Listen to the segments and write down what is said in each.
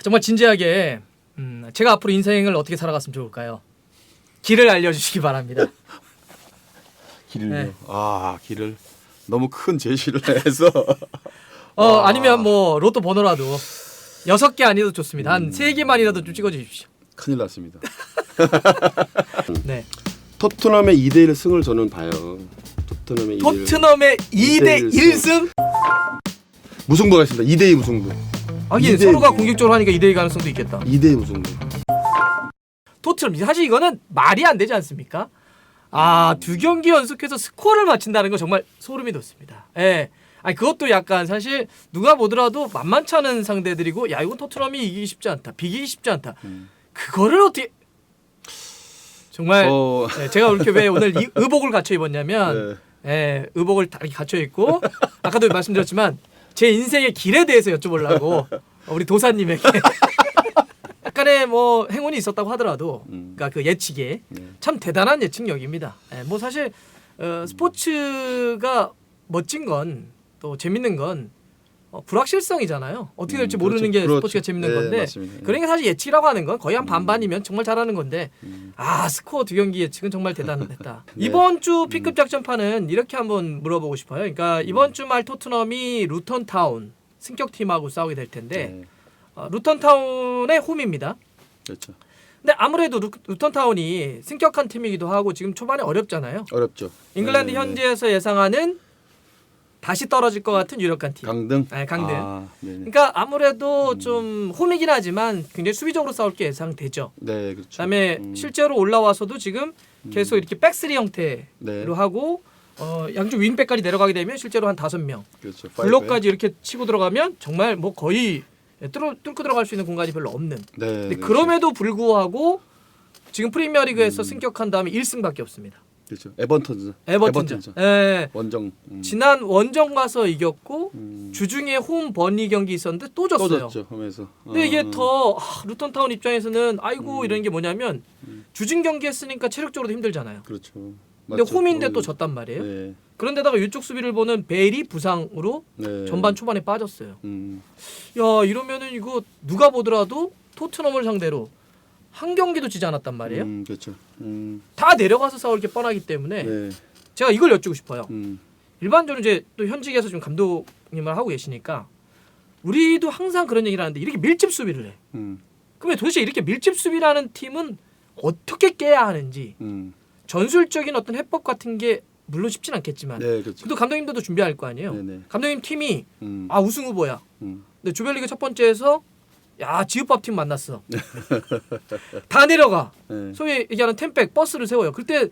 정말 진지하게 제가 앞으로 인생을 어떻게 살아갔으면 좋을까요? 길을 알려주시기 바랍니다. 길을요. 네. 길을 너무 큰 제시를 해서 아니면 뭐 로또 번호라도 6개 아니어도 좋습니다. 한 3개만이라도 좀 찍어주십시오. 큰일 났습니다. 네. 토트넘의 2대1 승을 저는 봐요. 토트넘의 2대 1승? 무승부가 있습니다. 2대2 무승부. 하긴 2대2 서로가 공격적으로 하니까 2대2 가능성도 있겠다. 2대2 무승부. 토트넘 사실 이거는 말이 안 되지 않습니까? 두 경기 연속해서 스코어를 맞춘다는 건 정말 소름이 돋습니다. 예. 그것도 약간 사실 누가 보더라도 만만치 않은 상대들이고 야 이건 토트넘이 이기기 쉽지 않다. 비기기 쉽지 않다. 그거를 어떻게 정말 제가 이렇게 왜 오늘 이 의복을 갖춰 입었냐면 의복을 다 갖춰 입고 아까도 말씀드렸지만 제 인생의 길에 대해서 여쭤보려고 우리 도사님에게 약간의 뭐 행운이 있었다고 하더라도 그러니까 그 예측에 참 대단한 예측력입니다. 뭐 사실 스포츠가 멋진 건 또 재밌는 건 불확실성이잖아요. 어떻게 될지 모르는 게 스포츠가 재밌는 건데 맞습니다. 그러니까 사실 예측이라고 하는 건 거의 한 반반이면 정말 잘하는 건데 스코어 2경기 예측은 정말 대단했다. 이번 주 P급 작전판은 이렇게 한번 물어보고 싶어요. 그러니까 이번 주말 토트넘이 루턴타운 승격팀하고 싸우게 될 텐데 루턴타운의 홈입니다. 그렇죠. 근데 아무래도 루턴타운이 승격한 팀이기도 하고 지금 초반에 어렵잖아요. 어렵죠. 잉글랜드 현지에서 예상하는 다시 떨어질 것 같은 유력한 팀. 강등. 강등. 네네. 그러니까 아무래도 좀 홈이긴 하지만 굉장히 수비적으로 싸울 게 예상되죠. 네, 그렇죠. 그다음에 실제로 올라와서도 지금 계속 이렇게 백스리 형태로 하고 양쪽 윙백까지 내려가게 되면 실제로 한 5명. 그렇죠. 블록까지 이렇게 치고 들어가면 정말 뭐 거의 뚫고 들어갈 수 있는 공간이 별로 없는. 네. 근데 그렇죠. 그럼에도 불구하고 지금 프리미어리그에서 승격한 다음에 1승밖에 없습니다. 그렇죠. 에버턴. 에버턴전. 예. 원정. 지난 원정 가서 이겼고 주중에 홈 버니 경기 있었는데 또 졌어요. 또 졌죠. 홈에서. 근데 이게 더 루턴타운 입장에서는 이런 게 뭐냐면 주중 경기 했으니까 체력적으로도 힘들잖아요. 그렇죠. 근데 맞죠. 홈인데 또 졌단 말이에요. 네. 그런데다가 이쪽 수비를 보는 베일이 부상으로 네. 전반 초반에 빠졌어요. 음. 야 이러면은 이거 누가 보더라도 토트넘을 상대로 한 경기도 지지 않았단 말이에요. 그렇죠. 다 내려가서 싸울 게 뻔하기 때문에 네. 제가 이걸 여쭙고 싶어요. 음. 일반적으로 이제 또 현직에서 지금 감독님을 하고 계시니까 우리도 항상 그런 얘기를 하는데 이렇게 밀집 수비를 해. 그러면 도대체 이렇게 밀집 수비라는 팀은 어떻게 깨야 하는지 전술적인 어떤 해법 같은 게 물론 쉽진 않겠지만 네, 그렇죠. 그래도 감독님들도 준비할 거 아니에요. 네네. 감독님 팀이 우승 후보야. 음. 근데 조별리그 첫 번째에서 지읒밥 팀 만났어. 다 내려가. 네. 소위 얘기하는 템백 버스를 세워요. 그때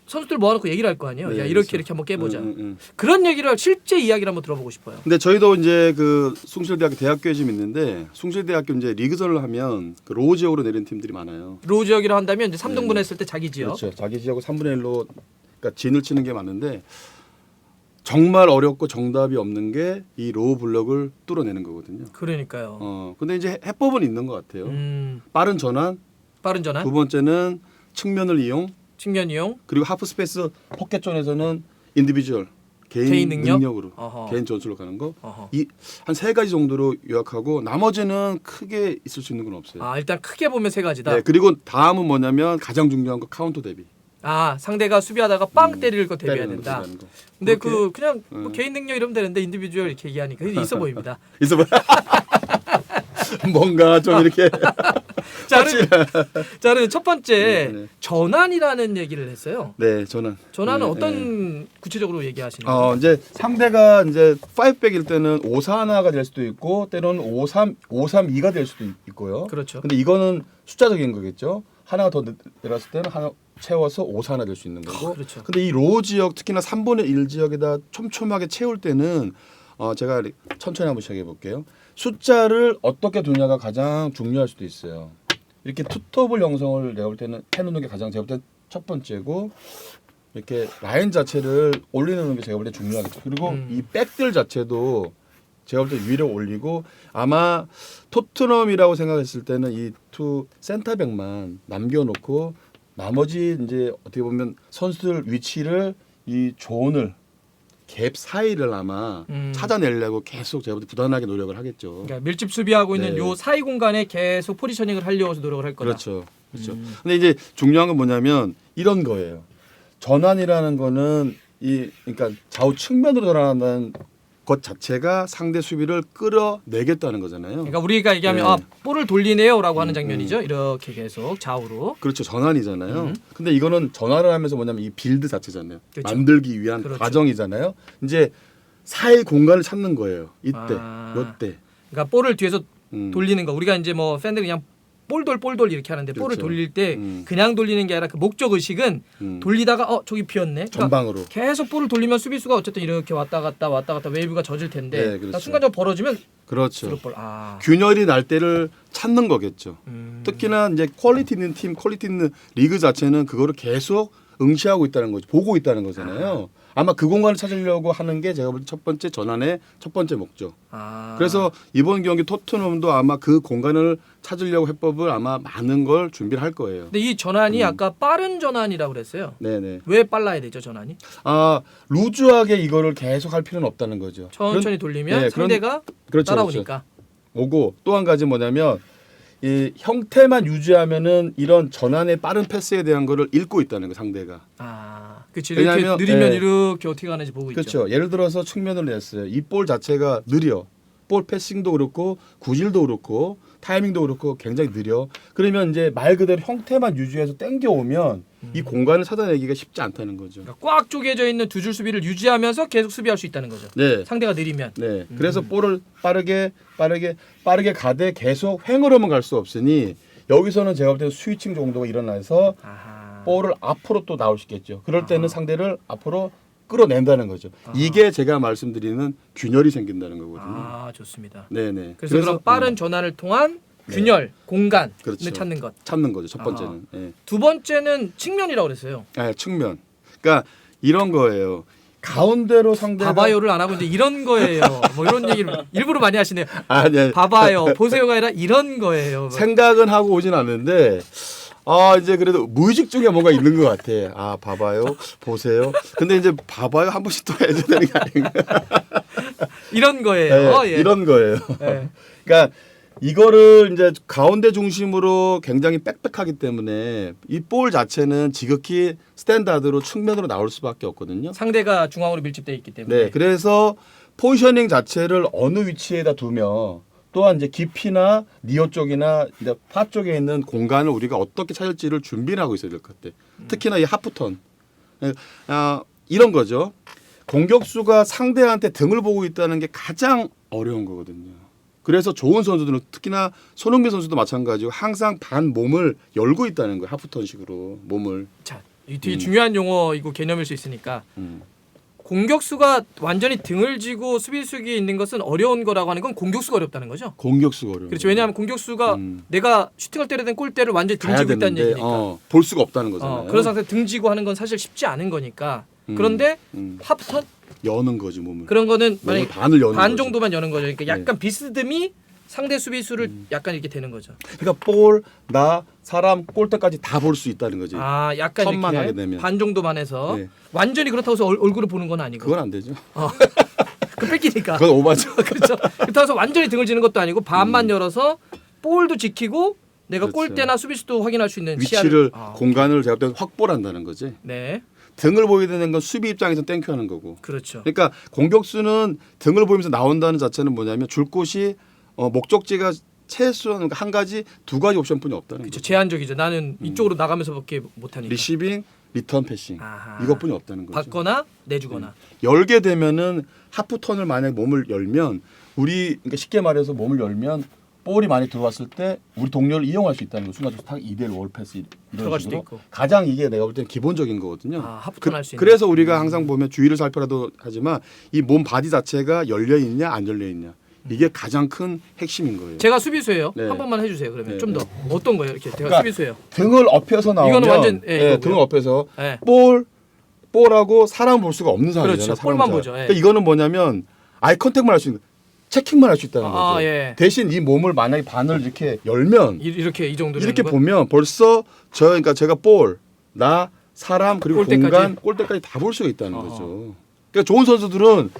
선수들 모아놓고 얘기를 할 거 아니에요. 네, 야 이렇게 그렇죠. 이렇게 한번 깨보자. 음. 그런 얘기를 실제 이야기를 한번 들어보고 싶어요. 근데 저희도 이제 그 숭실대학교 대학교에 지금 있는데 숭실대학교 이제 리그전을 하면 그 로우 지역으로 내린 팀들이 많아요. 로우 지역이라 한다면 이제 3등분 네. 했을 때 자기 지역. 그렇죠. 자기 지역을 3분의 1로 그러니까 진을 치는 게 많은데 정말 어렵고 정답이 없는 게 이 로우 블럭을 뚫어내는 거거든요. 그러니까요. 근데 이제 해법은 있는 것 같아요. 빠른 전환, 빠른 전환, 두 번째는 측면을 이용, 측면 이용, 그리고 하프 스페이스 포켓 존에서는 인디비주얼 개인 능력으로 어허. 개인 전술로 가는 거. 어허. 이 한 3가지 정도로 요약하고 나머지는 크게 있을 수 있는 건 없어요. 일단 크게 보면 3가지다. 네, 그리고 다음은 뭐냐면 가장 중요한 거 카운터 대비. 상대가 수비하다가 빵 때릴 거 대비해야 된다. 대비하는 거. 근데 그렇게? 그냥 뭐 개인 능력 이러면 되는데 인디비주얼 이렇게 얘기하니까 있어 보입니다. 있어 봐. 뭔가 좀 이렇게 자, 그럼 첫 번째 네. 전환이라는 얘기를 했어요. 네, 전환은 어떤 구체적으로 얘기하시는 거죠? 이제 상대가 이제 5백일 때는 541가 될 수도 있고 때로는 532가 될 수도 있고요. 그렇죠. 근데 이거는 숫자적인 거겠죠. 하나가 더 내렸을 때는 하나 채워서 541 될 수 있는 거고. 그렇죠. 근데 이 로우 지역 특히나 3분의 1 지역에다 촘촘하게 채울 때는 제가 천천히 한번 시작해 볼게요. 숫자를 어떻게 두냐가 가장 중요할 수도 있어요. 이렇게 투톱을 형성을 내가 볼 때는 해놓는 게 가장 제가 볼 때 첫 번째고 이렇게 라인 자체를 올리는 게 제가 볼 때 중요하겠죠. 그리고 이 백들 자체도 제가 볼 때 위로 올리고 아마 토트넘이라고 생각했을 때는 이 투 센터백만 남겨놓고 나머지 이제 어떻게 보면 선수들 위치를 이 존을 갭 사이를 아마 찾아내려고 계속 제가 부단하게 노력을 하겠죠. 그러니까 밀집 수비하고 있는 네. 요 사이 공간에 계속 포지셔닝을 하려고 노력을 할 거다. 그렇죠. 그렇죠. 근데 이제 중요한 건 뭐냐면 이런 거예요. 전환이라는 거는 그러니까 좌우 측면으로 전환한다는 것 자체가 상대 수비를 끌어내겠다는 거잖아요. 그러니까 우리가 얘기하면 네. 아 볼을 돌리네요라고 하는 장면이죠. 이렇게 계속 좌우로. 그렇죠. 전환이잖아요. 근데 이거는 전환을 하면서 뭐냐면 이 빌드 자체잖아요. 그렇죠. 만들기 위한 그렇죠. 과정이잖아요. 이제 사이 공간을 찾는 거예요. 이때, 요때. 그러니까 볼을 뒤에서 음. 돌리는 거. 우리가 이제 뭐 팬들이 그냥 볼돌 이렇게 하는데 볼을 그렇죠. 돌릴 때 음. 그냥 돌리는 게 아니라 그 목적 의식은 돌리다가 저기 비었네. 그러니까 전방으로. 계속 볼을 돌리면 수비수가 어쨌든 이렇게 왔다 갔다 웨이브가 젖을 텐데 네, 그렇죠. 그러니까 순간적으로 벌어지면 그렇죠. 드롭볼. 균열이 날 때를 찾는 거겠죠. 특히나 이제 퀄리티 있는 팀, 퀄리티 있는 리그 자체는 그거를 계속 응시하고 있다는 거죠. 보고 있다는 거잖아요. 아마 그 공간을 찾으려고 하는 게 제가 볼 때 첫 번째 전환의 첫 번째 목적. 그래서 이번 경기 토트넘도 아마 그 공간을 찾으려고 해법을 아마 많은 걸 준비를 할 거예요. 근데 이 전환이 아까 빠른 전환이라고 그랬어요. 네네. 왜 빨라야 되죠 전환이? 루즈하게 이거를 계속 할 필요는 없다는 거죠. 천천히 돌리면 네, 상대가 그렇죠, 따라오니까. 오고 또 한 가지 뭐냐면 이 형태만 유지하면은 이런 전환의 빠른 패스에 대한 거를 읽고 있다는 거 상대가. 그렇지. 이렇게 왜냐하면, 느리면 네. 이렇게 어떻게 가는지 보고 있죠. 그렇죠. 예를 들어서 측면을 냈어요. 이 볼 자체가 느려. 볼 패싱도 그렇고 구질도 그렇고 타이밍도 그렇고 굉장히 느려. 그러면 이제 말 그대로 형태만 유지해서 땡겨오면 이 공간을 찾아내기가 쉽지 않다는 거죠. 그러니까 꽉 쪼개져 있는 두 줄 수비를 유지하면서 계속 수비할 수 있다는 거죠. 네. 상대가 느리면. 네. 그래서 볼을 빠르게 가되 계속 횡으로만 갈 수 없으니 여기서는 제가 볼 때는 스위칭 정도가 일어나서 볼을 앞으로 또 나올 수 있겠죠. 그럴 때는 상대를 앞으로 끌어낸다는 거죠. 이게 제가 말씀드리는 균열이 생긴다는 거거든요. 좋습니다. 네네. 그래서 그런 빠른 전환을 통한 균열, 공간을 그렇죠. 찾는 것. 찾는 거죠. 첫 번째는. 네. 두 번째는 측면이라고 그랬어요. 네, 측면. 그러니까 이런 거예요. 가운데로 상대가 봐봐요를 안 하고 이제 이런 거예요. 뭐 이런 얘기를 일부러 많이 하시네요. 네. 봐봐요, 보세요가 아니라 이런 거예요. 생각은 하고 오진 않는데 이제 그래도 무의식 중에 뭔가 있는 것 같아. 봐봐요, 보세요. 근데 이제 봐봐요 한 번씩 또 해줘야 되는 게 아닌가. 이런 거예요. 네, 이런 거예요. 네. 그러니까 이거를 이제 가운데 중심으로 굉장히 빽빽하기 때문에 이 볼 자체는 지극히 스탠다드로 측면으로 나올 수밖에 없거든요. 상대가 중앙으로 밀집되어 있기 때문에. 네, 그래서 포지셔닝 자체를 어느 위치에다 두며 또한 이제 깊이나 니어 쪽이나 이제 파 쪽에 있는 공간을 우리가 어떻게 찾을지를 준비를 하고 있어야 될 것 같아. 특히나 이 하프턴 이런 거죠. 공격수가 상대한테 등을 보고 있다는 게 가장 어려운 거거든요. 그래서 좋은 선수들은 특히나 손흥민 선수도 마찬가지고 항상 반 몸을 열고 있다는 거예요. 하프턴식으로 몸을. 자, 이 되게 중요한 용어이고 개념일 수 있으니까 공격수가 완전히 등을 지고 수비수기 있는 것은 어려운 거라고 하는 건 공격수가 어렵다는 거죠. 공격수가 어려워요. 그렇죠. 왜냐하면 공격수가 내가 슈팅을 때리던 골대를 완전히 등 지고 있다는 얘기니까. 볼 수가 없다는 거잖아요. 그런 상태에서 등 지고 하는 건 사실 쉽지 않은 거니까. 그런데 하프턴 여는 거지 몸을. 그런 거는 몸을 만약 반을 여는 반 거죠. 정도만 여는 거죠. 그러니까 약간 비스듬히 상대 수비수를 약간 이렇게 되는 거죠. 그러니까 볼, 나, 사람, 골대까지 다 볼 수 있다는 거지. 약간 턴만 이렇게 하게 되면. 반 정도만 해서 네. 완전히 그렇다고 해서 얼굴을 보는 건 아니고. 그건 안 되죠. 그 뺏기니까. 그건 오바죠. 그렇죠. 그렇다고 해서 완전히 등을 지는 것도 아니고 반만 열어서 볼도 지키고 내가 그렇죠. 골대나 수비수도 확인할 수 있는 위치를 시야를 공간을 제가 볼 때 확보를 한다는 거지. 네. 등을 보게 되는 건 수비 입장에서 땡큐하는 거고. 그렇죠. 그러니까 공격수는 등을 보면서 나온다는 자체는 뭐냐면 줄 곳이 목적지가 최소한 한 가지 두 가지 옵션뿐이 없다는 그렇죠. 거죠. 제한적이죠. 나는 이쪽으로 나가면서밖에 못 하니까. 리시빙, 리턴 패싱 이것뿐이 없다는 거죠. 받거나 내주거나. 열게 되면은 하프턴을 만약 몸을 열면 그러니까 쉽게 말해서 몸을 열면 볼이 많이 들어왔을 때 우리 동료를 이용할 수 있다는 거. 순간적으로 탁 2대1 월패스 이런 들어갈 수도 식으로 있고. 가장 이게 내가 볼 때는 기본적인 거거든요. 하프턴 할 수 있는. 그래서 우리가 항상 보면 주의를 살펴라도 하지만 이 몸 바디 자체가 열려 있냐 안 열려 있냐 이게 가장 큰 핵심인 거예요. 제가 수비수예요. 네. 한 번만 해주세요. 그러면 네, 좀 더 네. 어떤 거예요? 이렇게 제가 그러니까 수비수예요. 등을 엎여서 나오면 이거는 완전, 이거고요. 등을 엎여서 네. 볼하고 사람 볼 수가 없는 상황이잖아요. 그렇죠. 볼만 보죠. 예. 그러니까 이거는 뭐냐면 아이 컨택만 할 수 있는 체킹만 할 수 있다는 거죠. 예. 대신 이 몸을 만약에 반을 이렇게 열면 이렇게 이 정도 이렇게 보면 벌써 그러니까 제가 볼, 나, 사람 그리고 골대까지. 공간, 골대까지 다 볼 수가 있다는 거죠. 그러니까 좋은 선수들은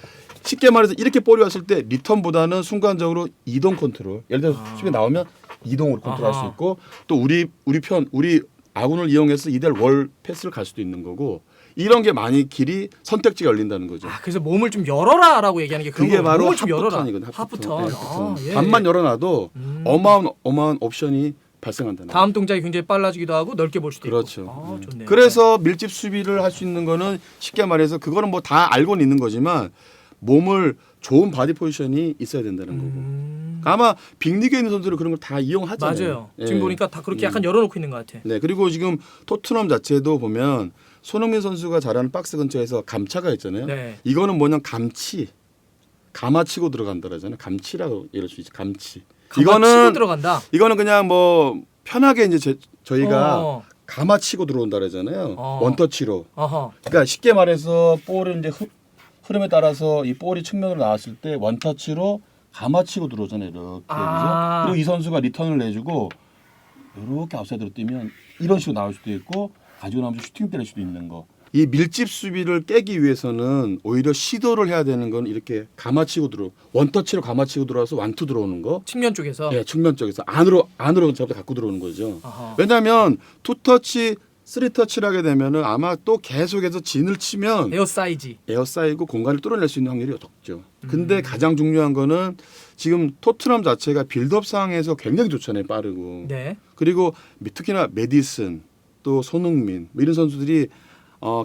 쉽게 말해서 이렇게 볼이 왔을 때 리턴보다는 순간적으로 이동 컨트롤. 예를 들어서 수비 나오면 이동으로 컨트롤할 수 아하. 있고 또 우리 아군을 이용해서 이대로 월 패스를 갈 수도 있는 거고 이런 게 많이 길이 선택지가 열린다는 거죠. 아, 그래서 몸을 좀 열어라라고 얘기하는 게 그런 그게 거예요. 바로 몸을 좀 열어라. 하프턴이거든요. 하프턴. 네, 아, 예. 반만 열어놔도 어마어마한 옵션이 발생한다는 다음 동작이 굉장히 빨라지기도 하고 넓게 볼 수도 그렇죠. 있고. 아, 좋네요. 그래서 밀집 수비를 할 수 있는 거는 쉽게 말해서 그거는 뭐 다 알고는 있는 거지만 몸을 좋은 바디 포지션이 있어야 된다는 거고. 아마 빅리그에 있는 선수들은 그런 걸 다 이용하잖아요. 맞아요. 예. 지금 보니까 다 그렇게 약간 열어놓고 있는 것 같아. 네, 그리고 지금 토트넘 자체도 보면 손흥민 선수가 잘하는 박스 근처에서 감차가 있잖아요. 네. 이거는 뭐냐 감아치고 들어간다 그러잖아요. 감치라고 이럴 수 있죠. 감치. 치고 들어간다. 이거는 그냥 뭐 편하게 이제 저희가 어. 감아치고 들어온다 그러잖아요. 어. 원터치로. 어허. 그러니까 쉽게 말해서 볼을 이제 흐름에 따라서 이 볼이 측면으로 나왔을 때 원터치로 감아치고 들어오잖아요. 이렇게. 아. 그죠? 그리고 이 선수가 리턴을 내주고 이렇게 아웃사이드로 뛰면 이런 식으로 나올 수도 있고 가지고 나면서 슈팅 때릴 수도 있는 거. 이 밀집 수비를 깨기 위해서는 오히려 시도를 해야 되는 건 이렇게 감아치고 원터치로 감아치고 들어와서 완투 들어오는 거. 측면 쪽에서. 네, 측면 쪽에서 안으로 잡고 갖고 들어오는 거죠. 어허. 왜냐하면 투터치, 쓰리터치를 하게 되면은 아마 또 계속해서 진을 치면 에어 사이즈. 에어싸이고 공간을 뚫어낼 수 있는 확률이 적죠. 근데 가장 중요한 거는 지금 토트넘 자체가 빌드업 상황에서 굉장히 좋잖아요. 빠르고. 네. 그리고 특히나 메디슨 또 손흥민 뭐 이런 선수들이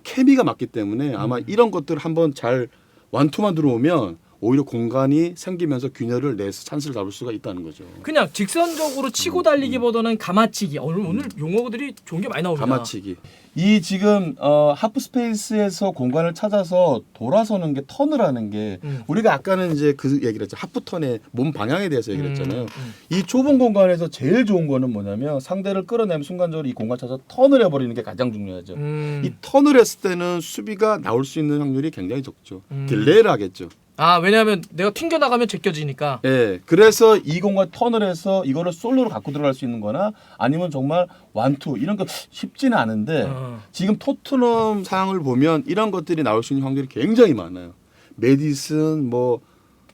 케미가 맞기 때문에 아마 이런 것들 한번 잘 완투만 들어오면 오히려 공간이 생기면서 균열을 내서 찬스를 잡을 수가 있다는 거죠. 그냥 직선적으로 치고 달리기보다는 감아치기. 오늘 용어들이 좋은 게 많이 나옵니다. 감아치기. 이 지금 하프 스페이스에서 공간을 찾아서 돌아서는 게 턴을 하는 게 우리가 아까는 이제 그 얘기를 했죠. 하프 턴의 몸 방향에 대해서 얘기를 했잖아요. 이 좁은 공간에서 제일 좋은 거는 뭐냐면 상대를 끌어내면 순간적으로 이 공간 찾아서 턴을 해버리는 게 가장 중요하죠. 이 턴을 했을 때는 수비가 나올 수 있는 확률이 굉장히 적죠. 딜레이를 하겠죠. 아, 왜냐하면 내가 튕겨 나가면 제껴지니까. 예, 그래서 이 공간 턴을 해서 이거를 솔로로 갖고 들어갈 수 있는 거나 아니면 정말 완투 이런 거 쉽지는 않은데 지금 토트넘 상황을 보면 이런 것들이 나올 수 있는 확률이 굉장히 많아요. 메디슨, 뭐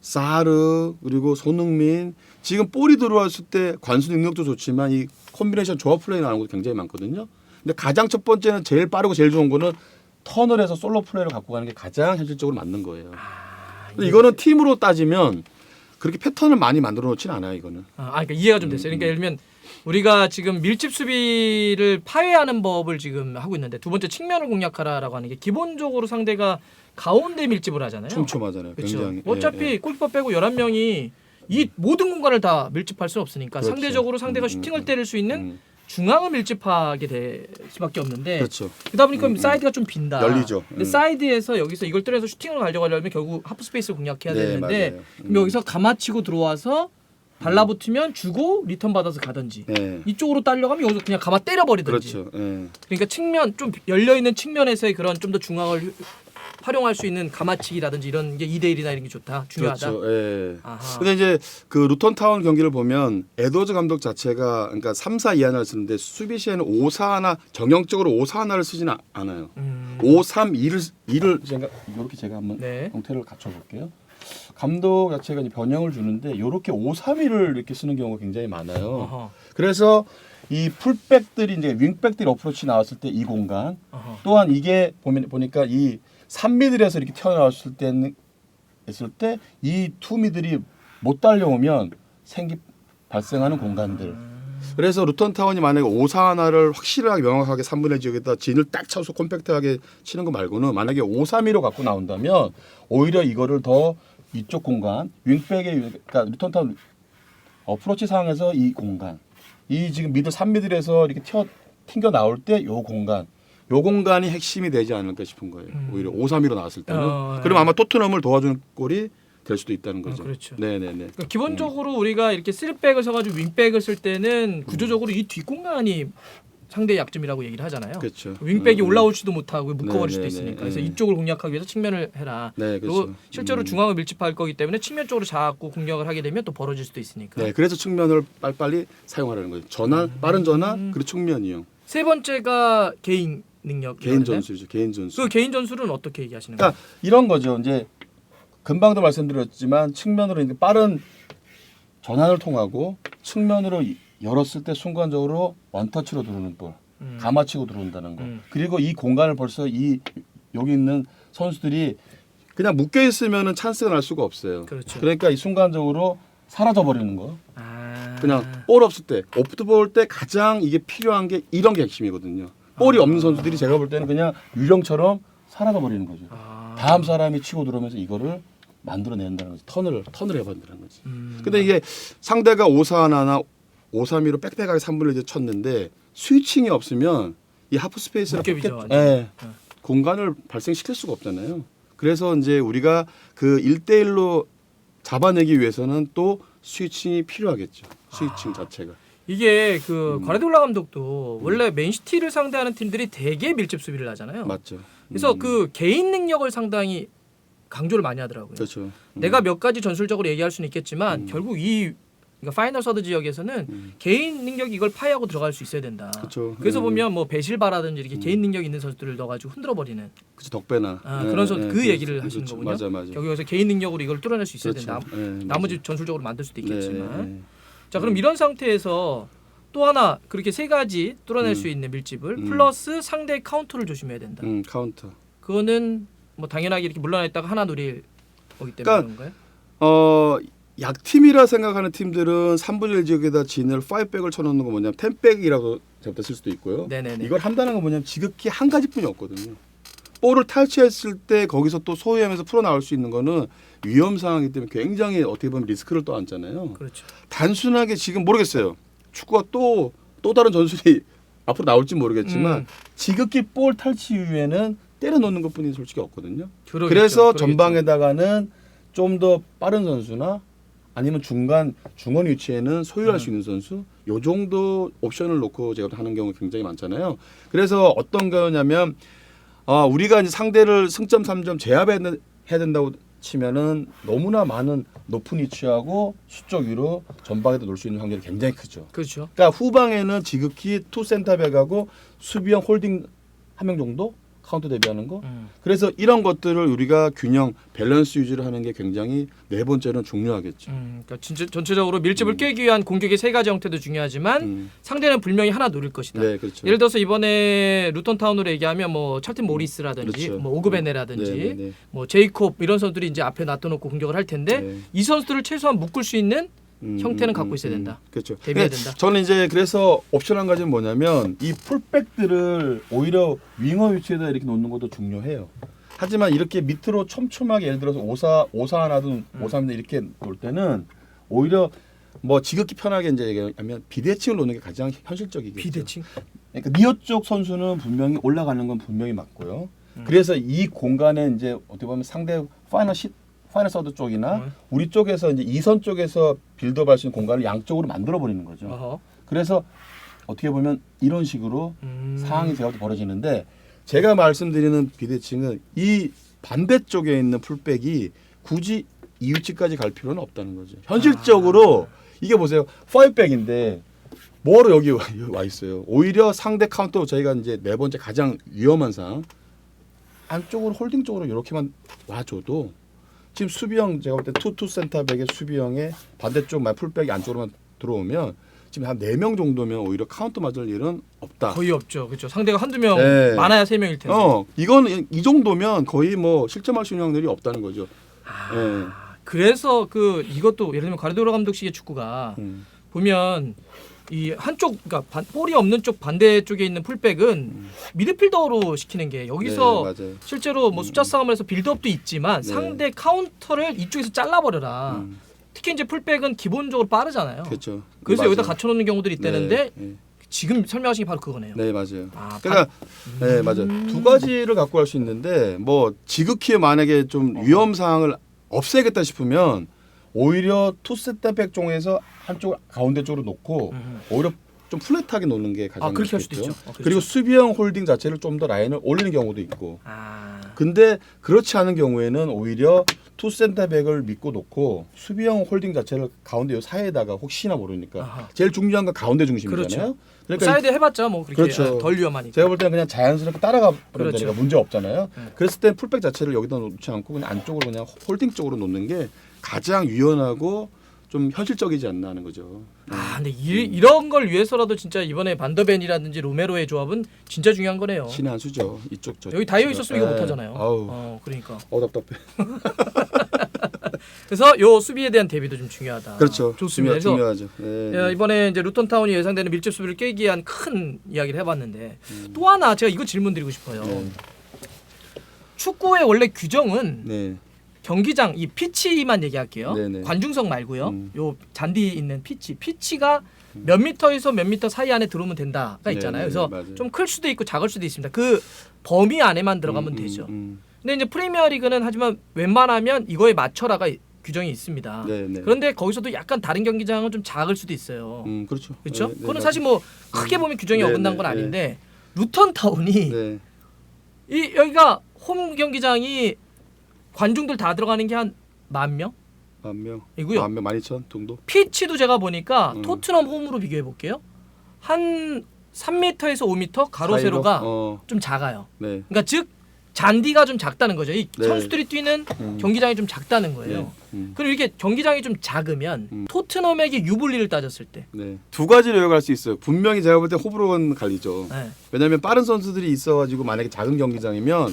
사르 그리고 손흥민 지금 볼이 들어왔을 때 관수 능력도 좋지만 이 콤비네이션 조합 플레이 나오는 것도 굉장히 많거든요. 근데 가장 첫 번째는 제일 빠르고 제일 좋은 거는 턴을 해서 솔로 플레이를 갖고 가는 게 가장 현실적으로 맞는 거예요. 근데 이거는 팀으로 따지면 그렇게 패턴을 많이 만들어 놓지는 않아요. 이거는. 그러니까 이해가 좀 됐어요. 그러니까 예를 들면 우리가 지금 밀집 수비를 파괴하는 법을 지금 하고 있는데 두 번째 측면을 공략하라라고 하는 게 기본적으로 상대가 가운데 밀집을 하잖아요. 촘촘하잖아요. 그렇죠. 굉장히. 어차피 예, 예. 골키퍼 빼고 11명이 이 모든 공간을 다 밀집할 수는 없으니까 그렇죠. 상대적으로 상대가 슈팅을 때릴 수 있는 중앙을 밀집하게 될 수밖에 없는데 그렇죠. 그러다 보니까 사이드가 좀 빈다. 열리죠. 근데 사이드에서 여기서 이걸 뚫어서 슈팅을 가져가려면 결국 하프 스페이스 공략해야 네, 되는데 맞아요. 그럼 여기서 감아치고 들어와서 달라붙으면 주고 리턴 받아서 가든지 네. 이쪽으로 딸려가면 여기서 그냥 감아 때려버리든지. 그렇죠. 예. 그러니까 측면 좀 열려 있는 측면에서의 그런 좀 더 중앙을 활용할 수 있는 감아치기라든지 이런 게 2대1이나 이런 게 좋다. 중요하다. 그렇죠. 예. 아하. 근데 이제 그 루턴 타운 경기를 보면 에드워즈 감독 자체가 그러니까 3-4-2-1을 쓰는데 수비 시에는 5-4-1 정형적으로 5-4-1을 쓰지는 않아요. 5-3-2를 제가 이렇게 제가 한번 네. 형태를 갖춰 볼게요. 감독 자체가 이제 변형을 주는데 이렇게 5-3-2를 이렇게 쓰는 경우가 굉장히 많아요. 어허. 그래서 이 풀백들이 이제 윙백들이 어프로치 나왔을 때 이 공간 어허. 또한 이게 보니까 이 3미들에서 이렇게 튀어나왔을 때는 했을 때 이 투미들이 못 달려오면 발생하는 공간들. 그래서 루턴 타운이 만약에 5-4-1을 확실하게 명확하게 3분의 지역에다 진을 딱 쳐서 콤팩트하게 치는 거 말고는 만약에 5-3-2로 갖고 나온다면 오히려 이거를 더 이쪽 공간 윙백의 그러니까 루턴 타운 어프로치 상황에서 이 공간 이 지금 미들 3미들에서 이렇게 튕겨 나올 때 요 공간이 핵심이 되지 않을까 싶은 거예요. 오히려 5-3-2로 나왔을 때는. 그럼 아마 토트넘을 도와주는 골이 될 수도 있다는 거죠. 그렇죠. 네네네. 그러니까 기본적으로 우리가 이렇게 3백을 써가지고 윙백을 쓸 때는 구조적으로 이 뒷공간이 상대의 약점이라고 얘기를 하잖아요. 그렇죠. 윙백이 올라오지도 못하고 묶어버릴 수도 네, 있으니까. 네, 그래서 네. 이쪽을 공략하기 위해서 측면을 해라. 네, 그리고 그렇죠. 실제로 중앙을 밀집할 거기 때문에 측면 쪽으로 자꾸 공략을 하게 되면 또 벌어질 수도 있으니까. 네, 그래서 측면을 빨리빨리 사용하라는 거예요. 빠른 전환, 그리고 측면 이용. 세 번째가 개인 능력. 개인 전술이죠. 개인 전술. 그 개인 전술은 어떻게 얘기하시는 거예요? 그러니까 이런 거죠. 이제 금방도 말씀드렸지만 측면으로 이제 빠른 전환을 통하고 측면으로 열었을 때 순간적으로 원터치로 들어오는 볼, 감아치고 들어온다는 거. 그리고 이 공간을 벌써 여기 있는 선수들이 그냥 묶여 있으면은 찬스가 날 수가 없어요. 그렇죠. 그러니까 이 순간적으로 사라져 버리는 거. 아. 그냥 볼 없을 때, 오프트볼 때 가장 이게 필요한 게 이런 게 핵심이거든요. 볼이 없는 선수들이 제가 볼 때는 그냥 유령처럼 사라져 버리는 거죠. 다음 사람이 치고 들어오면서 이거를 만들어낸다는 거지. 턴을 해본다는 거지. 근데 이게 상대가 5-4-1나 5-3-2로 빽빽하게 3분을 이제 쳤는데 스위칭이 없으면 이 하프 스페이스를 묶여비죠, 공간을 발생시킬 수가 없잖아요. 그래서 이제 우리가 그 1대1로 잡아내기 위해서는 또 스위칭이 필요하겠죠. 스위칭 자체가. 이게 그 과르디올라 감독도 원래 맨시티를 상대하는 팀들이 대개 밀집 수비를 하잖아요. 맞죠. 그래서 그 개인 능력을 상당히 강조를 많이 하더라고요. 그렇죠. 내가 몇 가지 전술적으로 얘기할 수는 있겠지만 결국 이 그러니까 파이널 서드 지역에서는 개인 능력이 이걸 파괴하고 들어갈 수 있어야 된다. 그렇죠. 그래서 보면 뭐 베실바라든지 이렇게 개인 능력 있는 선수들을 넣어가지고 흔들어 버리는 그렇죠. 덕배나 그런 선수 그 얘기를 하시는 그렇죠. 거군요. 맞아. 여기서 개인 능력으로 이걸 뚫어낼 수 있어야 그렇죠. 된다. 네, 나머지 전술적으로 만들 수도 있겠지만. 네. 자 그럼 이런 상태에서 또 하나 그렇게 세 가지 뚫어낼 수 있는 밀집을 플러스 상대의 카운터를 조심해야 된다. 카운터. 그거는 뭐 당연하게 이렇게 물러나 있다가 하나 노릴 거기 때문에 그러니까 그런가요? 약팀이라 생각하는 팀들은 3분의 1 지역에다 진을 5백을 쳐놓는 건 뭐냐면 10백이라고 제가 쓸 수도 있고요. 네네네. 이걸 한다는 건 뭐냐면 지극히 한 가지뿐이 없거든요. 볼을 탈취했을 때 거기서 또 소유하면서 풀어나올 수 있는 거는 위험 상황이기 때문에 굉장히 어떻게 보면 리스크를 또 안잖아요. 그렇죠. 단순하게 지금 모르겠어요. 축구가 또 다른 전술이 앞으로 나올지 모르겠지만 지극히 볼 탈취 이후에는 때려 넣는 것뿐이 솔직히 없거든요. 그래서 전방에다가는 좀 더 빠른 선수나 아니면 중원 위치에는 소유할 수 있는 선수 요 정도 옵션을 놓고 제가 하는 경우가 굉장히 많잖아요. 그래서 어떤 거냐면 우리가 이제 상대를 승점 3점 제압해야 된다고 치면은 너무나 많은 높은 위치하고 수적 위로 전방에도 놓을 수 있는 확률이 굉장히 크죠. 그렇죠. 그러니까 후방에는 지극히 투 센터백하고 수비형 홀딩 한 명 정도 카운터 대비하는 거. 그래서 이런 것들을 우리가 균형 밸런스 유지를 하는 게 굉장히 네 번째는 중요하겠죠. 그러니까 진짜 전체적으로 밀집을 깨기 위한 공격의 세 가지 형태도 중요하지만 상대는 분명히 하나 노릴 것이다. 네, 그렇죠. 예를 들어서 이번에 루턴 타운으로 얘기하면 뭐 찰튼 모리스라든지 그렇죠. 뭐 오그베네라든지 네. 뭐 제이콥 이런 선수들이 이제 앞에 놔둬놓고 공격을 할 텐데 네. 이 선수들을 최소한 묶을 수 있는 형태는 갖고 있어야 된다. 그렇죠. 대비해야 근데 된다. 저는 이제 그래서 옵션 한 가지는 뭐냐면 이 풀백들을 오히려 윙어 위치에다 이렇게 놓는 것도 중요해요. 하지만 이렇게 밑으로 촘촘하게 예를 들어서 5-4-1하든 5-3을 이렇게 놓을 때는 오히려 뭐 지극히 편하게 이제 얘기하면 비대칭을 놓는 게 가장 현실적이겠죠. 비대칭. 그러니까 니어 쪽 선수는 분명히 올라가는 건 분명히 맞고요. 그래서 이 공간에 이제 어떻게 보면 상대 파이널 서드 쪽이나 우리 쪽에서 이제 2선 쪽에서 빌드업할 수 있는 공간을 양쪽으로 만들어 버리는 거죠. 어허. 그래서 어떻게 보면 이런 식으로 상황이 제가 벌어지는데 제가 말씀드리는 비대칭은 이 반대쪽에 있는 풀백이 굳이 이 위치까지 갈 필요는 없다는 거죠. 현실적으로 이게 보세요. 5백인데 뭐로 여기 와 있어요. 오히려 상대 카운터 저희가 이제 네 번째 가장 위험한 상황 안쪽으로 홀딩 쪽으로 이렇게만 와줘도 지금 수비형 제가 볼 때 투 센터백의 수비형의 반대쪽 풀백이 안쪽으로만 들어오면 지금 한 4명 정도면 오히려 카운터 맞을 일은 없다. 거의 없죠. 그렇죠. 상대가 한두 명 네. 많아야 3명일 텐데. 이건 이 정도면 거의 뭐 실점할 수 있는 확률이 없다는 거죠. 그래서 그 이것도 예를 들면 과르디올라 감독식의 축구가 보면 이 한쪽 그러니까 볼이 없는 쪽 반대쪽에 있는 풀백은 미드필더로 시키는 게 여기서 네, 실제로 뭐 숫자 싸움을 해서 빌드업도 있지만 상대 카운터를 이쪽에서 잘라버려라. 특히 이제 풀백은 기본적으로 빠르잖아요. 그렇죠. 그래서 맞아요. 여기다 갖춰놓는 경우들이 있다는데 네. 지금 설명하신 게 바로 그거네요. 네, 맞아요. 아, 그러니까 네, 맞아요. 두 가지를 갖고 갈 수 있는데 뭐 지극히 만약에 좀 위험 사항을 없애겠다 싶으면 오히려 투 세트백 쪽에서 한쪽 가운데 쪽으로 놓고 오히려 좀 플랫하게 놓는 게 가장 그렇게 할 수도 좋겠죠. 있죠. 그렇죠. 그리고 수비형 홀딩 자체를 좀 더 라인을 올리는 경우도 있고. 아. 근데 그렇지 않은 경우에는 오히려 투 센터백을 믿고 놓고 수비형 홀딩 자체를 가운데 요 사이에다가 혹시나 모르니까 아하. 제일 중요한 건 가운데 중심이잖아요. 그렇죠. 그러니까 사이드 해봤자 뭐 그렇게 그렇죠. 덜 위험하니까. 제가 볼 때는 그냥 자연스럽게 따라가 버리면 그렇죠. 되니까 문제 없잖아요. 네. 그랬을 땐 풀백 자체를 여기다 놓지 않고 그냥 안쪽으로 그냥 홀딩 쪽으로 놓는 게 가장 유연하고 좀 현실적이지 않나 하는 거죠. 아, 근데 이런 걸 위해서라도 진짜 이번에 반더벤이라든지 로메로의 조합은 진짜 중요한 거네요. 신의 한 수죠. 이쪽 저 여기 다이어 있었으면 이거 못 하잖아요. 아우. 그러니까. 답답해. 그래서 요 수비에 대한 대비도 좀 중요하다. 그렇죠. 좋습니다. 그래서 중요하죠. 네. 야, 이번에 이제 루턴 타운이 예상되는 밀집 수비를 깨기 위한 큰 이야기를 해봤는데 또 하나 제가 이거 질문드리고 싶어요. 네. 축구의 원래 규정은 네. 경기장 이 피치만 얘기할게요. 네네. 관중석 말고요. 음. 요 잔디 있는 피치가 몇 미터에서 몇 미터 사이 안에 들어오면 된다가 있잖아요. 네네, 그래서 맞아요. 좀 클 수도 있고 작을 수도 있습니다. 그 범위 안에만 들어가면 되죠. 근데 이제 프리미어리그는 하지만 웬만하면 이거에 맞춰라가 규정이 있습니다. 네네. 그런데 거기서도 약간 다른 경기장은 좀 작을 수도 있어요. 그렇죠. 그렇죠? 네, 네, 그거는 맞아요. 사실 뭐 크게 보면 규정이 네, 어긋난 네, 건 네. 아닌데 루턴 타운이 네. 이 여기가 홈 경기장이 관중들 다 들어가는 게 한 10,000명? 10,000명. 이고요. 10,000명, 12,000 정도. 피치도 제가 보니까 음. 토트넘 홈으로 비교해 볼게요. 한 3m에서 5m 가로 사이로? 세로가 어. 좀 작아요. 네. 그러니까 즉 잔디가 좀 작다는 거죠. 이 네. 선수들이 뛰는 경기장이 좀 작다는 거예요. 네. 그리고 이렇게 경기장이 좀 작으면 토트넘에게 유불리를 따졌을 때 네. 두 가지로 요약할 수 있어요. 분명히 제가 볼 때 호불호는 갈리죠. 네. 왜냐하면 빠른 선수들이 있어가지고 만약에 작은 경기장이면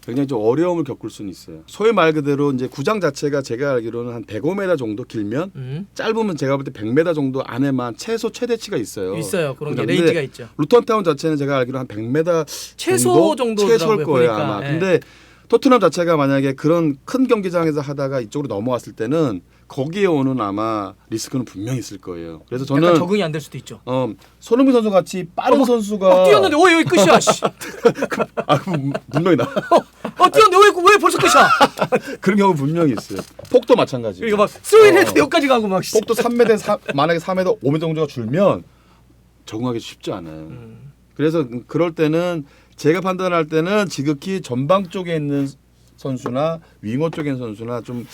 굉장히 좀 어려움을 겪을 수는 있어요. 소위 말 그대로 이제 구장 자체가 제가 알기로는 한 105m 정도 길면 짧으면 제가 볼 때 100m 정도 안에만 최소 최대치가 있어요. 있어요. 그런 게 근데 레인지가 있죠. 루턴타운 자체는 제가 알기로 한 100m 최소 정도 최소일 거예요 보니까. 아마. 예. 근데 토트넘 자체가 만약에 그런 큰 경기장에서 하다가 이쪽으로 넘어왔을 때는 거기에 오는 아마 리스크는 분명히 있을 거예요. 그래서 약간 저는 적응이 안 될 수도 있죠. 손흥민 선수 같이 빠른 선수가 뛰었는데 여기 끝이야. 씨. 분명히 나 뛰었는데 왜 벌써 끝이야? 그런 경우 분명히 있어요. 폭도 마찬가지. 그러니까 막 스윙 했는데 여기까지 가고 막. 씨. 폭도 3m 만약에 4m 5m 정도가 줄면 적응하기 쉽지 않아요. 그래서 그럴 때는 제가 판단할 때는 지극히 전방 쪽에 있는 선수나 윙어 쪽에 있는 선수나 좀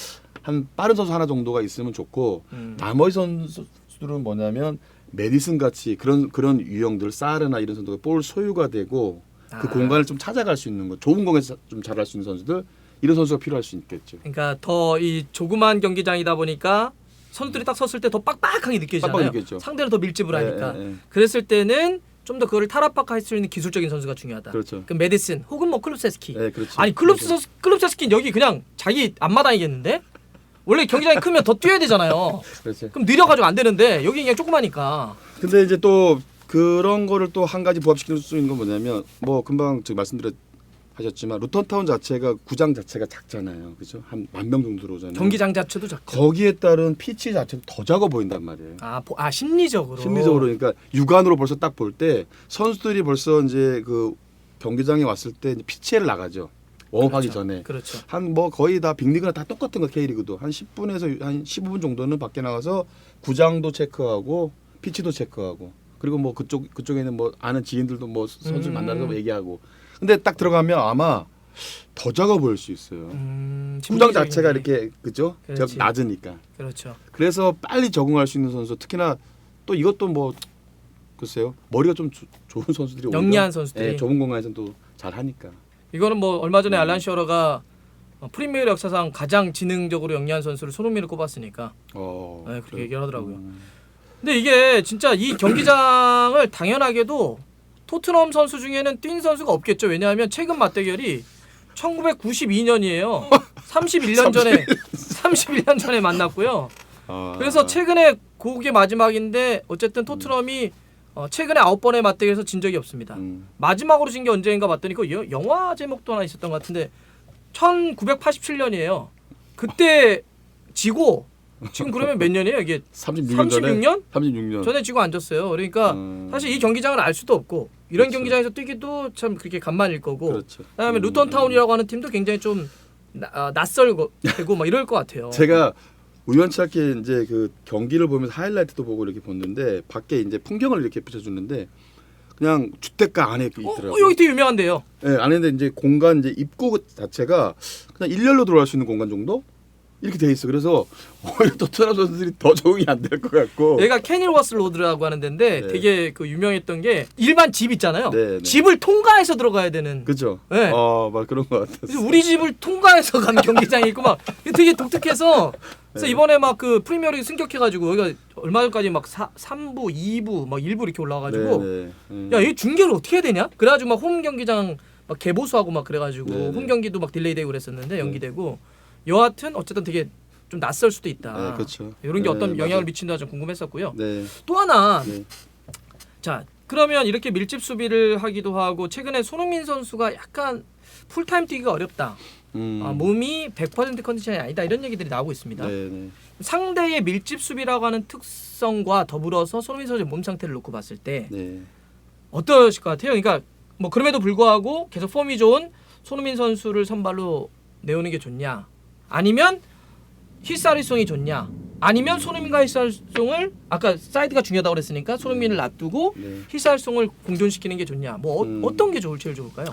한 빠른 선수 하나 정도가 있으면 좋고 나머지 선수들은 뭐냐면 메디슨 같이 그런 유형들 사르나 이런 선수가 볼 소유가 되고 그 공간을 좀 찾아갈 수 있는 거 좋은 공간에서 좀 잘할 수 있는 선수들 이런 선수가 필요할 수 있겠죠. 그러니까 더 이 조그만 경기장이다 보니까 선수들이 딱 섰을 때 더 빡빡하게 느껴지잖아요. 빡빡 느껴지죠. 상대를 더 밀집을 하니까. 예. 그랬을 때는 좀 더 그거를 탈압박할 수 있는 기술적인 선수가 중요하다. 그렇죠. 그 메디슨 혹은 뭐 클룹세스키. 네, 그렇죠. 아니 클룹세스키는 여기 그냥 자기 앞마당이겠는데? 원래 경기장이 크면 더 뛰어야 되잖아요. 그렇죠. 그럼 느려가지고 안 되는데 여기 그냥 조그마니까. 근데 이제 또 그런 거를 또 한 가지 부합시킬 수 있는 건 뭐냐면 뭐 금방 하셨지만 루턴타운 자체가 구장 자체가 작잖아요, 그렇죠? 한 10,000명 정도 들어오잖아요. 경기장 자체도 작죠. 거기에 따른 피치 자체도 더 작아 보인단 말이에요. 심리적으로. 심리적으로 그러니까 육안으로 벌써 딱 볼 때 선수들이 벌써 이제 그 경기장에 왔을 때 이제 피치에를 나가죠. 웜업하기 전에. 그렇죠. 한 뭐 거의 다 빅리그나 다 똑같은 거 K리그도 한 10분에서 한 15분 정도는 밖에 나가서 구장도 체크하고 피치도 체크하고 그리고 뭐 그쪽에 있는 뭐 아는 지인들도 뭐 선수를 만나서 뭐 얘기하고 근데 딱 들어가면 아마 더 작아 보일 수 있어요. 구장 자체가 이렇게 그죠? 그렇지. 낮으니까. 그렇죠. 그래서 빨리 적응할 수 있는 선수 특히나 또 이것도 뭐 글쎄요 머리가 좀 좋은 선수들이 영리한 선수들이. 네, 좁은 공간에서는 또 잘하니까. 이거는 뭐 얼마 전에 알란 시어러가 프리미어 역사상 가장 지능적으로 영리한 선수를 손흥민을 꼽았으니까 네, 그렇게 얘기를 하더라고요. 근데 이게 진짜 이 경기장을 당연하게도 토트넘 선수 중에는 뛴 선수가 없겠죠. 왜냐하면 최근 맞대결이 1992년이에요. 31년 전에 만났고요. 그래서 최근에 그게 마지막인데 어쨌든 토트넘이 최근에 9번의 맞대결에서 진 적이 없습니다. 마지막으로 진 게 언제인가 봤더니 그 영화 제목도 하나 있었던 것 같은데 1987년이에요. 그때 지고 지금 그러면 몇 년이에요? 이게 36년? 36년 전에 지고 앉았어요. 그러니까 사실 이 경기장을 알 수도 없고 이런 그렇죠. 경기장에서 뛰기도 참 그렇게 간만일 거고 그렇죠. 그다음에 루턴타운이라고 하는 팀도 굉장히 좀 낯설고 되고 막 이럴 것 같아요. 제가 우연치 않게 이제 그 경기를 보면서 하이라이트도 보고 이렇게 봤는데 밖에 이제 풍경을 이렇게 비춰주는데 그냥 주택가 안에 있더라고요. 여기 되게 유명한데요. 네, 안에 이제 공간 이제 입구 자체가 그냥 일렬로 들어갈 수 있는 공간 정도? 이렇게 돼 있어. 그래서 오히려 토트넘 선수들이 더 적응이 안 될 것 같고. 여기가 캐닐워스 로드라고 하는 데인데 네. 되게 그 유명했던 게 일반 집 있잖아요. 네, 네. 집을 통과해서 들어가야 되는. 그죠? 네. 막 그런 것 같았어. 그래서 우리 집을 통과해서 가는 경기장이 있고 막 되게 독특해서 그래서 네. 이번에 막 그 프리미어리그 승격해가지고 여기가 얼마 전까지 막 3부, 2부, 막 1부 이렇게 올라와가지고 네, 네. 야, 이 중계를 어떻게 해야 되냐? 그래가지고 막 홈 경기장 막 개보수하고 막 그래가지고 네, 네. 홈 경기도 막 딜레이되고 그랬었는데 연기되고 여하튼 어쨌든 되게 좀 낯설 수도 있다. 네, 그렇죠. 이런 게 네, 어떤 영향을 맞아요. 미친다 좀 궁금했었고요. 네. 또 하나 네. 자 그러면 이렇게 밀집 수비를 하기도 하고 최근에 손흥민 선수가 약간 풀타임 뛰기가 어렵다. 몸이 100% 컨디션이 아니다 이런 얘기들이 나오고 있습니다. 네, 네. 상대의 밀집 수비라고 하는 특성과 더불어서 손흥민 선수의 몸 상태를 놓고 봤을 때 네. 어떠실 것 같아요? 그러니까 뭐 그럼에도 불구하고 계속 폼이 좋은 손흥민 선수를 선발로 내오는 게 좋냐? 아니면 히사리송이 좋냐? 아니면 손흥민과 히사리송을 아까 사이드가 중요하다고 그랬으니까 손흥민을 놔두고 네. 히사리송을 공존시키는 게 좋냐? 뭐 어떤 게 제일 좋을까요?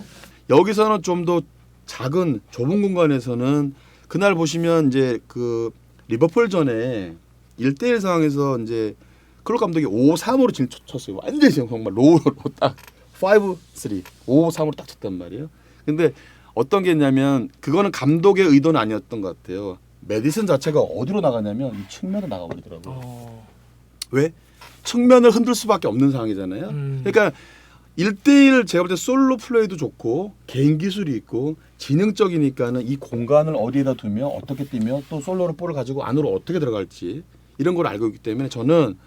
여기서는 좀 더 작은 좁은 공간에서는 그날 보시면 이제 그 리버풀 전에 1대1 상황에서 이제 클롭 감독이 5-3으로 지금 쳤어요. 완전히 정말 로우로 딱 5-3, 5-3으로 딱 쳤단 말이에요. 근데 어떤 게 있냐면 그거는 감독의 의도는 아니었던 것 같아요. 메디슨 자체가 어디로 나가냐면 이 측면으로 나가버리더라고요. 왜? 측면을 흔들 수밖에 없는 상황이잖아요. 그러니까 1대1 제가 볼 때 솔로 플레이도 좋고 개인 기술이 있고 지능적이니까는 이 공간을 어디에다 두며 어떻게 뛰며 또 솔로로 볼을 가지고 안으로 어떻게 들어갈지 이런 걸 알고 있기 때문에 저는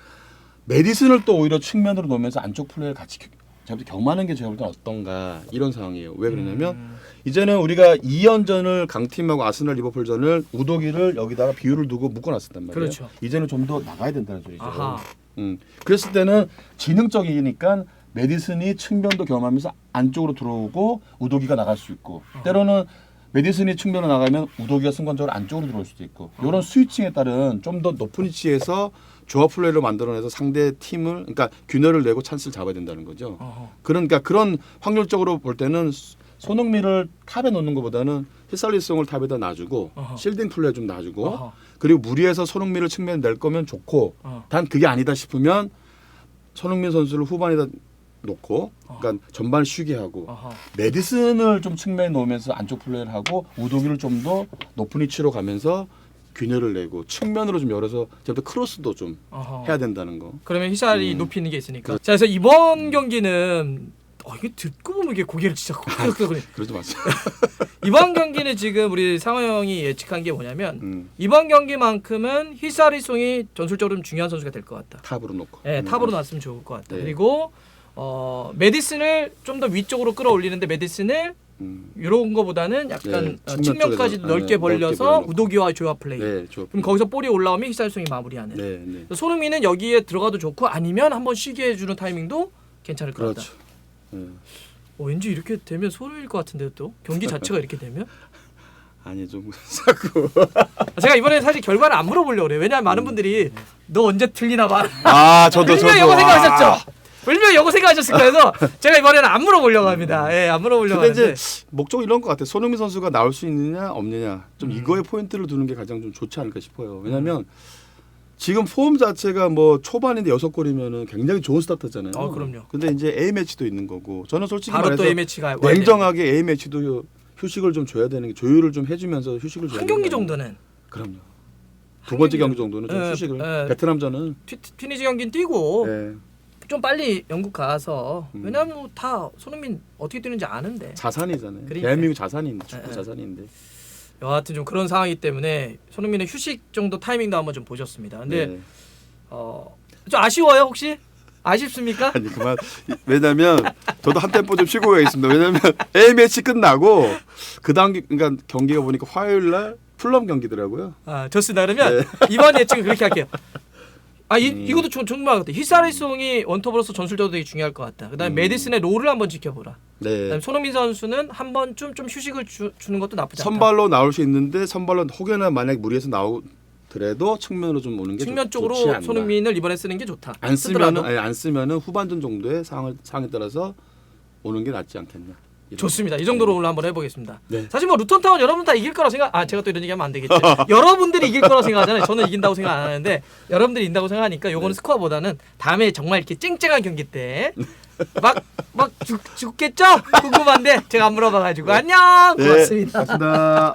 메디슨을 또 오히려 측면으로 놓으면서 안쪽 플레이를 같이 제가 볼 때 겸하는 게 제가 볼 때 어떤가 이런 상황이에요. 왜 그러냐면 이제는 우리가 2연전을 강팀하고 아스날 리버풀전을 우도기를 여기다가 비율을 두고 묶어놨었단 말이에요. 그렇죠. 이제는 좀 더 나가야 된다는 소리죠. 아하. 그랬을 때는 지능적이니까 메디슨이 측면도 겸하면서 안쪽으로 들어오고 우도기가 나갈 수 있고 때로는 메디슨이 측면으로 나가면 우도기가 순간적으로 안쪽으로 들어올 수도 있고 이런 스위칭에 따른 좀 더 높은 위치에서 조합 플레이를 만들어내서 상대 팀을 그러니까 균열을 내고 찬스를 잡아야 된다는 거죠. 그러니까 그런 확률적으로 볼 때는 손흥민을 탑에 놓는 것보다는 히살리송을 탑에다 놔주고 실딩 플레이 좀 놔주고 그리고 무리해서 손흥민을 측면에 낼 거면 좋고 단 그게 아니다 싶으면 손흥민 선수를 후반에다 놓고 그러니까 전반 쉬게 하고 메디슨을 좀 측면에 놓으면서 안쪽 플레이를 하고 우도기를 좀 더 높은 위치로 가면서 균열을 내고 측면으로 좀 열어서 제가 크로스도 좀 해야 된다는 거. 그러면 히샬이 높이는 게 있으니까. 자, 그래서 이번 경기는 이게 듣고 보면 이게 고개를 진짜 끄덕끄덕거리네. 그러지 마세요. 이번 경기는 지금 우리 상호 형이 예측한 게 뭐냐면 이번 경기만큼은 히사리송이 전술적으로 좀 중요한 선수가 될 것 같다. 탑으로 놓고. 네, 탑으로 놨으면 좋을 것 같다. 네. 그리고 메디슨을 좀 더 위쪽으로 끌어올리는데 메디슨을 이런 거보다는 약간 네, 측면까지 측면 넓게 쪽에서, 벌려서 넓게 벌려놓고. 우도기와 조합 플레이. 네, 좋. 그럼 거기서 볼이 올라오면 히사리송이 마무리하는. 네, 네. 손흥민은 여기에 들어가도 좋고 아니면 한번 쉬게 해주는 타이밍도 괜찮을 것 같다. 그렇죠. 네. 왠지 이렇게 되면 소름일 것 같은데 또 경기 자체가 이렇게 되면 아니 좀 자꾸. 제가 이번에 사실 결과를 안 물어보려고 그래요. 왜냐하면 많은 분들이 너 언제 틀리나 봐. 저도 분명 이거 생각하셨죠? 분명 이거 생각하셨을 거여서 제가 이번에는 안 물어보려고 합니다. 예, 안 물어보려고 근데 하는데 이제 목적이 이런 것 같아요. 손흥민 선수가 나올 수 있느냐 없느냐 좀 이거에 포인트를 두는 게 가장 좀 좋지 않을까 싶어요. 왜냐하면 지금 폼 자체가 뭐 초반인데 6골이면은 굉장히 좋은 스타트잖아요. 그럼요. 근데 이제 A 매치도 있는 거고 저는 솔직히 바로 말해서 또 A매치가 냉정하게 A 매치도 휴식을 좀 줘야 되는 게 조율을 좀 해주면서 휴식을 줘야 한 경기 되는 거 정도는 그럼요. 두 번째 경기 정도는 좀 예, 휴식을 예. 베트남전은 튀니지 경기는 뛰고 예, 좀 빨리 영국 가서 왜냐면 뭐다 손흥민 어떻게 뛰는지 아는데 자산이잖아요. 그러니까. 대한민국 자산인데 축구 예, 예. 자산인데. 여하튼 좀 그런 상황이기 때문에 손흥민의 휴식 정도 타이밍도 한번 좀 보셨습니다. 근데 네. 좀 아쉬워요 혹시? 아쉽습니까? 아니 그만. 왜냐면 저도 한 템포 좀 쉬고 가겠습니다. 왜냐면 A 매치 끝나고 그 다음 그러니까 경기가 보니까 화요일 날 풀럼 경기더라고요. 좋습니다. 그러면 이번 예측은 그렇게 할게요. 이것도 정말 같아. 히사리송이 원톱으로서 전술적으로 되게 중요할 것 같다. 그다음에 메디슨의 롤을 한번 지켜보라. 네. 그다음에 손흥민 선수는 한번 좀 휴식을 주는 것도 나쁘지 않다. 선발로 나올 수 있는데 선발로 혹여나 만약 무리해서 나오더라도 측면으로 좀 오는 게 측면 좋지 쪽으로 않나. 손흥민을 이번에 쓰는 게 좋다. 안 쓰면은 후반전 정도의 상황에 따라서 오는 게 낫지 않겠냐. 좋습니다. 이 정도로 오늘 한번 해보겠습니다. 네. 사실 뭐 루턴타운 여러분 다 이길 거라 생각. 제가 또 이런 얘기하면 안 되겠죠. 여러분들이 이길 거라 생각하잖아요. 저는 이긴다고 생각 안 하는데 여러분들이 이긴다고 생각하니까 요거는 스코어보다는 다음에 정말 이렇게 쨍쨍한 경기 때 막 죽겠죠? 궁금한데 제가 안 물어봐가지고 안녕. 고맙습니다. 고맙습니다.